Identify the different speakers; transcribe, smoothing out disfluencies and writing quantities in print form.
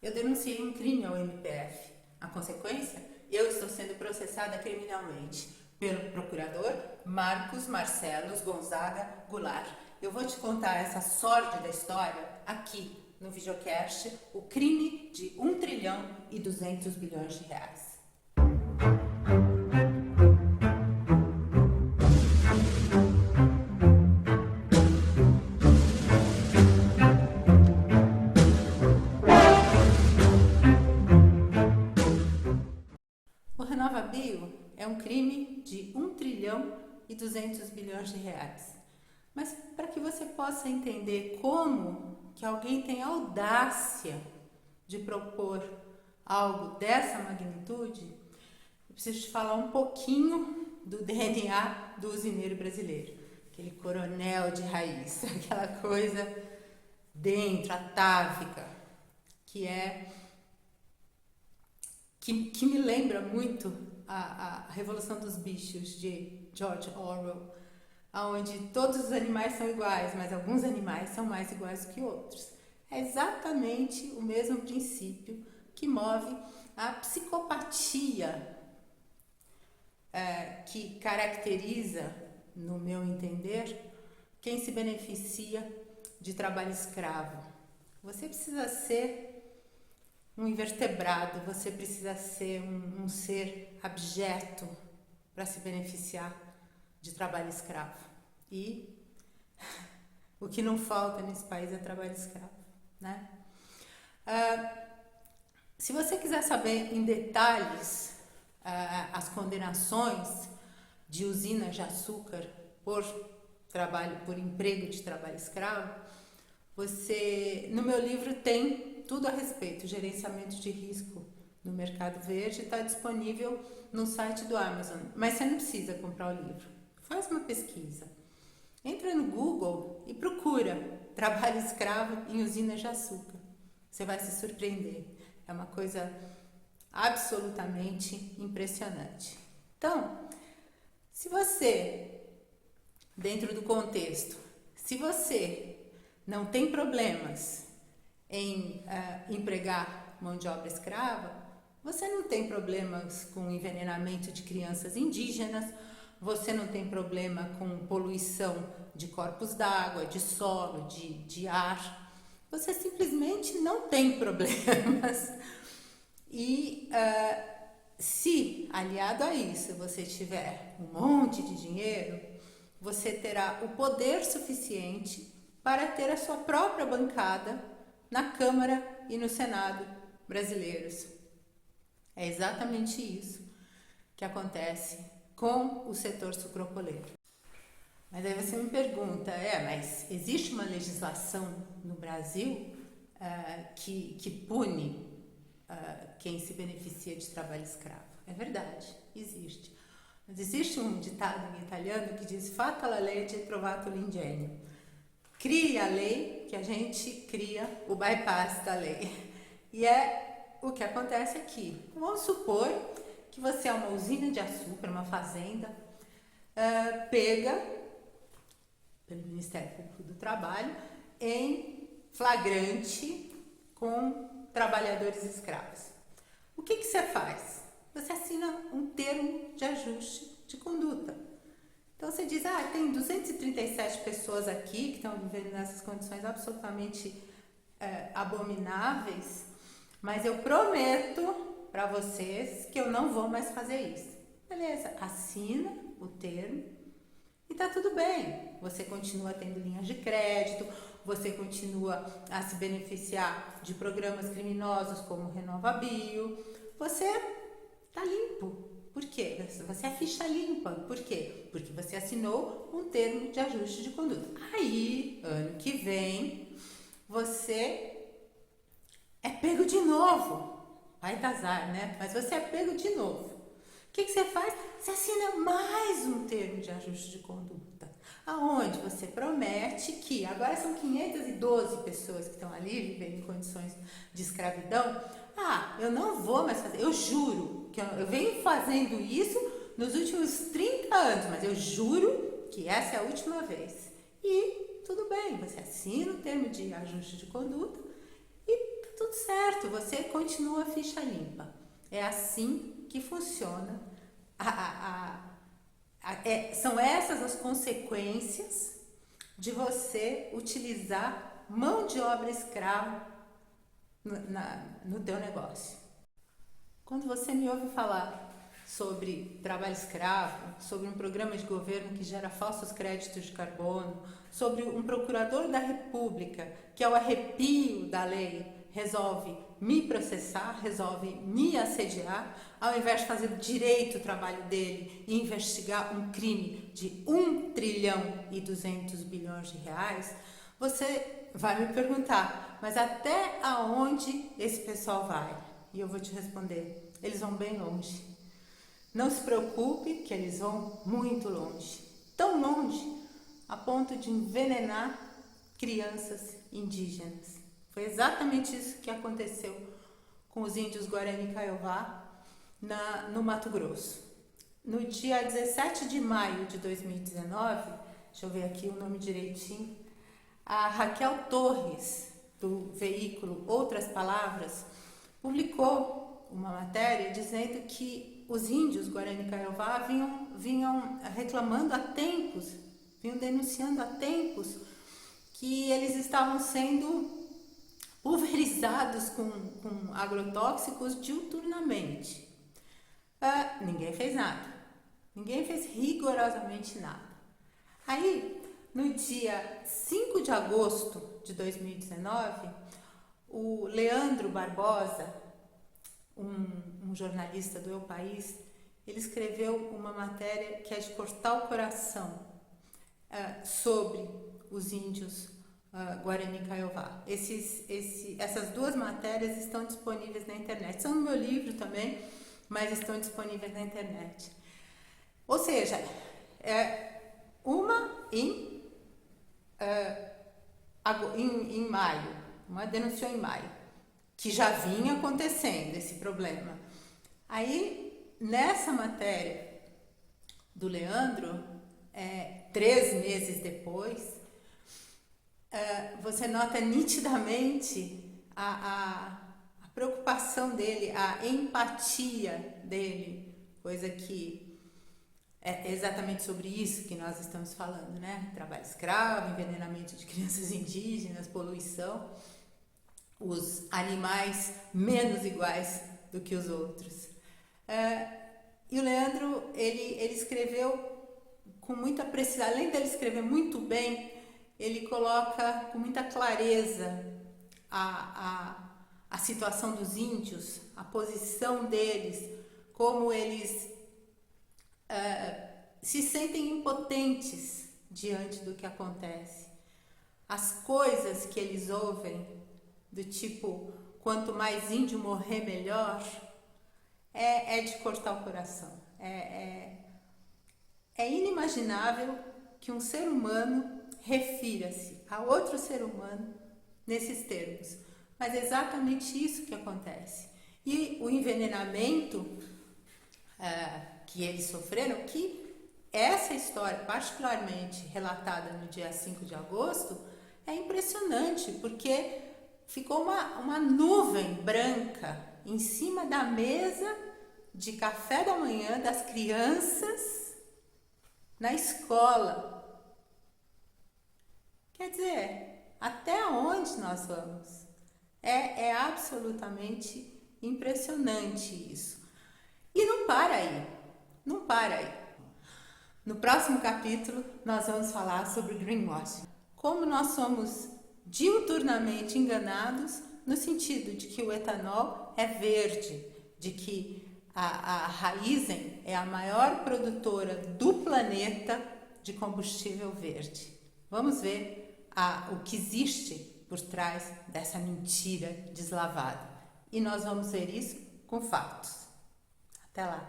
Speaker 1: Eu denunciei um crime ao MPF. A consequência? Eu estou sendo processada criminalmente pelo procurador Marcos Marcelos Gonzaga Goulart. Eu vou te contar essa sórdida história aqui no videocast, o crime de 1 trilhão e 200 bilhões de reais. O RenovaBio é um crime de 1 trilhão e 200 bilhões de reais. Mas para que você possa entender como que alguém tem audácia de propor algo dessa magnitude, eu preciso te falar um pouquinho do DNA do usineiro brasileiro. Aquele coronel de raiz, aquela coisa dentro, atávica, que me lembra muito a Revolução dos Bichos, de George Orwell, onde todos os animais são iguais, mas alguns animais são mais iguais que outros. É exatamente o mesmo princípio que move a psicopatia que caracteriza, no meu entender, quem se beneficia de trabalho escravo. Você precisa ser um invertebrado, você precisa ser um ser abjeto para se beneficiar de trabalho escravo. E o que não falta nesse país é trabalho escravo, né? Se você quiser saber em detalhes as condenações de usinas de açúcar por emprego de trabalho escravo, no meu livro tem tudo a respeito. Gerenciamento de risco no mercado verde está disponível no site do Amazon, mas você não precisa comprar o livro. Faz uma pesquisa, entra no Google e procura trabalho escravo em usinas de açúcar. Você vai se surpreender, é uma coisa absolutamente impressionante. Então, se você, dentro do contexto, se você não tem problemas em empregar mão de obra escrava, você não tem problemas com envenenamento de crianças indígenas, você não tem problema com poluição de corpos d'água, de solo, de ar, você simplesmente não tem problemas. E se, aliado a isso, você tiver um monte de dinheiro, você terá o poder suficiente para ter a sua própria bancada na Câmara e no Senado brasileiros. É exatamente isso que acontece com o setor sucrocoleiro. Mas aí você me pergunta, mas existe uma legislação no Brasil que pune quem se beneficia de trabalho escravo? É verdade, existe. Mas existe um ditado em italiano que diz fatta la legge trovato l'ingegno. Crie a lei que a gente cria o bypass da lei. E é o que acontece aqui. Vamos supor que você é uma usina de açúcar, uma fazenda, pega pelo Ministério Público do Trabalho em flagrante com trabalhadores escravos. O que você faz? Você assina um termo de ajuste de conduta. Então você diz, tem 237 pessoas aqui que estão vivendo nessas condições absolutamente abomináveis, mas eu prometo para vocês que eu não vou mais fazer isso. Beleza, assina o termo e tá tudo bem. Você continua tendo linhas de crédito, você continua a se beneficiar de programas criminosos como o RenovaBio, você tá limpo. Por quê? Você é ficha limpa. Por quê? Porque você assinou um termo de ajuste de conduta. Aí, ano que vem, você é pego de novo. Vai dar azar, né? Mas você é pego de novo. O que você faz? Você assina mais um termo de ajuste de conduta. Aonde você promete que, agora são 512 pessoas que estão ali vivendo em condições de escravidão. Eu não vou mais fazer, eu juro que eu venho fazendo isso nos últimos 30 anos, mas eu juro que essa é a última vez. E tudo bem, você assina o termo de ajuste de conduta e tudo certo, você continua ficha limpa. É assim que funciona. São essas as consequências de você utilizar mão de obra escrava no teu negócio. Quando você me ouve falar sobre trabalho escravo, sobre um programa de governo que gera falsos créditos de carbono, sobre um procurador da República que, ao arrepio da lei, resolve me processar, resolve me assediar, ao invés de fazer direito o trabalho dele e investigar um crime de 1 trilhão e 200 bilhões de reais, você vai me perguntar, mas até aonde esse pessoal vai? E eu vou te responder, eles vão bem longe. Não se preocupe que eles vão muito longe, tão longe a ponto de envenenar crianças indígenas. Foi exatamente isso que aconteceu com os índios Guarani Kaiowá no Mato Grosso. No dia 17 de maio de 2019, deixa eu ver aqui o nome direitinho, a Raquel Torres, do veículo Outras Palavras, publicou uma matéria dizendo que os índios Guarani Kaiowá vinham reclamando há tempos, vinham denunciando há tempos que eles estavam sendo pulverizados com agrotóxicos diuturnamente. Ninguém fez nada. Ninguém fez rigorosamente nada. Aí, no dia 5 de agosto de 2019, o Leandro Barbosa, um jornalista do El País, ele escreveu uma matéria que é de cortar o coração sobre os índios Guarani Kaiowá. Essas duas matérias estão disponíveis na internet. São no meu livro também, mas estão disponíveis na internet. Ou seja, uma em maio, uma denunciou em maio, que já vinha acontecendo esse problema. Aí, nessa matéria do Leandro, 3 meses depois, você nota nitidamente a preocupação dele, a empatia dele, coisa que é exatamente sobre isso que nós estamos falando, né? Trabalho escravo, envenenamento de crianças indígenas, poluição, os animais menos iguais do que os outros. E o Leandro, ele escreveu com muita precisão, além dele escrever muito bem, ele coloca com muita clareza a situação dos índios, a posição deles, como eles se sentem impotentes diante do que acontece. As coisas que eles ouvem, do tipo, quanto mais índio morrer, melhor, é de cortar o coração. É inimaginável que um ser humano refira-se a outro ser humano nesses termos. Mas é exatamente isso que acontece. E o envenenamento que eles sofreram, que essa história, particularmente relatada no dia 5 de agosto, é impressionante, porque ficou uma nuvem branca em cima da mesa de café da manhã das crianças na escola. Quer dizer, até onde nós vamos? É absolutamente impressionante isso. E não para aí, não para aí. No próximo capítulo, nós vamos falar sobre greenwashing. Como nós somos diuturnamente enganados no sentido de que o etanol é verde, de que a Raízen é a maior produtora do planeta de combustível verde. Vamos ver o que existe por trás dessa mentira deslavada. E nós vamos ver isso com fatos. Até lá!